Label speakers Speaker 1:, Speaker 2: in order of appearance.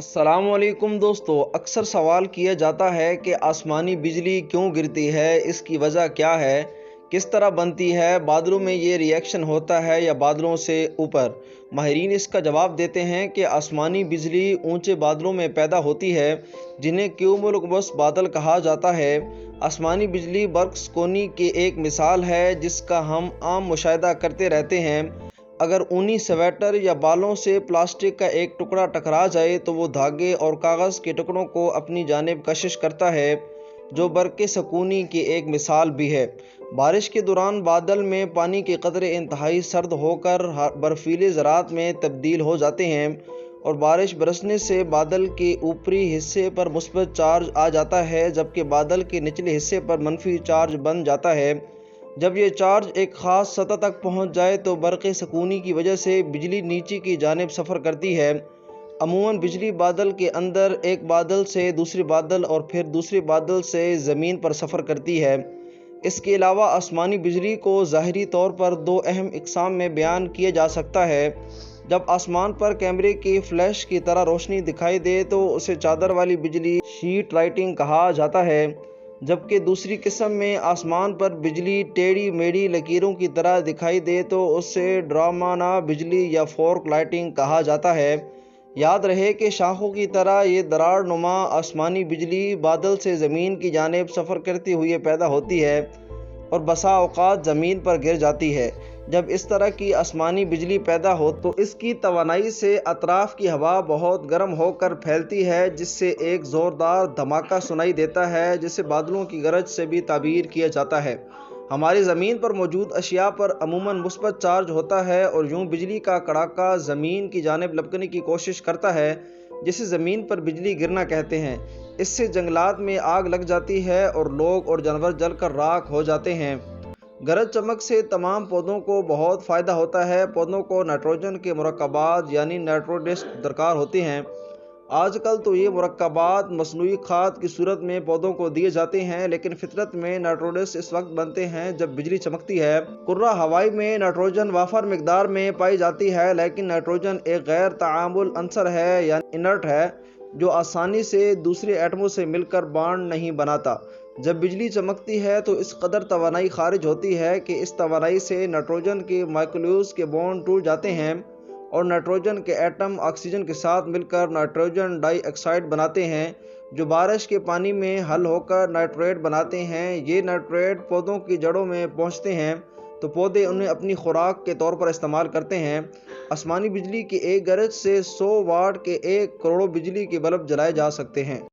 Speaker 1: السلام علیکم دوستو، اکثر سوال کیا جاتا ہے کہ آسمانی بجلی کیوں گرتی ہے، اس کی وجہ کیا ہے، کس طرح بنتی ہے، بادلوں میں یہ ری ایکشن ہوتا ہے یا بادلوں سے اوپر۔ ماہرین اس کا جواب دیتے ہیں کہ آسمانی بجلی اونچے بادلوں میں پیدا ہوتی ہے جنہیں کیومولوس بادل کہا جاتا ہے۔ آسمانی بجلی برقسکونی کی ایک مثال ہے جس کا ہم عام مشاہدہ کرتے رہتے ہیں۔ اگر اونی سویٹر یا بالوں سے پلاسٹک کا ایک ٹکڑا ٹکرا جائے تو وہ دھاگے اور کاغذ کے ٹکڑوں کو اپنی جانب کشش کرتا ہے، جو برق سکونی کی ایک مثال بھی ہے۔ بارش کے دوران بادل میں پانی کے قطرے انتہائی سرد ہو کر برفیلے ذرات میں تبدیل ہو جاتے ہیں اور بارش برسنے سے بادل کے اوپری حصے پر مثبت چارج آ جاتا ہے جبکہ بادل کے نچلے حصے پر منفی چارج بن جاتا ہے۔ جب یہ چارج ایک خاص سطح تک پہنچ جائے تو برق سکونی کی وجہ سے بجلی نیچے کی جانب سفر کرتی ہے۔ عموماً بجلی بادل کے اندر ایک بادل سے دوسرے بادل اور پھر دوسرے بادل سے زمین پر سفر کرتی ہے۔ اس کے علاوہ آسمانی بجلی کو ظاہری طور پر دو اہم اقسام میں بیان کیا جا سکتا ہے۔ جب آسمان پر کیمرے کی فلیش کی طرح روشنی دکھائی دے تو اسے چادر والی بجلی شیٹ لائٹنگ کہا جاتا ہے، جبکہ دوسری قسم میں آسمان پر بجلی ٹیڑھی میڑھی لکیروں کی طرح دکھائی دے تو اسے ڈرامانہ بجلی یا فورک لائٹنگ کہا جاتا ہے۔ یاد رہے کہ شاخوں کی طرح یہ دراڑ نما آسمانی بجلی بادل سے زمین کی جانب سفر کرتے ہوئے پیدا ہوتی ہے اور بسا اوقات زمین پر گر جاتی ہے۔ جب اس طرح کی آسمانی بجلی پیدا ہو تو اس کی توانائی سے اطراف کی ہوا بہت گرم ہو کر پھیلتی ہے جس سے ایک زوردار دھماکہ سنائی دیتا ہے جسے بادلوں کی گرج سے بھی تعبیر کیا جاتا ہے۔ ہماری زمین پر موجود اشیاء پر عموماً مثبت چارج ہوتا ہے اور یوں بجلی کا کڑاکا زمین کی جانب لپکنے کی کوشش کرتا ہے جسے زمین پر بجلی گرنا کہتے ہیں۔ اس سے جنگلات میں آگ لگ جاتی ہے اور لوگ اور جانور جل کر راکھ ہو جاتے ہیں۔ گرج چمک سے تمام پودوں کو بہت فائدہ ہوتا ہے۔ پودوں کو نائٹروجن کے مرکبات یعنی نائٹروڈسک درکار ہوتے ہیں۔ آج کل تو یہ مرکبات مصنوعی کھاد کی صورت میں پودوں کو دیے جاتے ہیں، لیکن فطرت میں نائٹروڈس اس وقت بنتے ہیں جب بجلی چمکتی ہے۔ کرۂ ہوائی میں نائٹروجن وافر مقدار میں پائی جاتی ہے، لیکن نائٹروجن ایک غیر تعامل عنصر ہے یعنی انرٹ ہے جو آسانی سے دوسرے ایٹموں سے مل کر بانڈ نہیں بناتا۔ جب بجلی چمکتی ہے تو اس قدر توانائی خارج ہوتی ہے کہ اس توانائی سے نائٹروجن کے مالیکیولز کے بانڈ ٹوٹ جاتے ہیں اور نائٹروجن کے ایٹم آکسیجن کے ساتھ مل کر نائٹروجن ڈائی آکسائیڈ بناتے ہیں جو بارش کے پانی میں حل ہو کر نائٹریٹ بناتے ہیں۔ یہ نائٹریٹ پودوں کی جڑوں میں پہنچتے ہیں تو پودے انہیں اپنی خوراک کے طور پر استعمال کرتے ہیں۔ آسمانی بجلی کی ایک گرج سے 100 واٹ کے 1 کروڑ بجلی کے بلب جلائے جا سکتے ہیں۔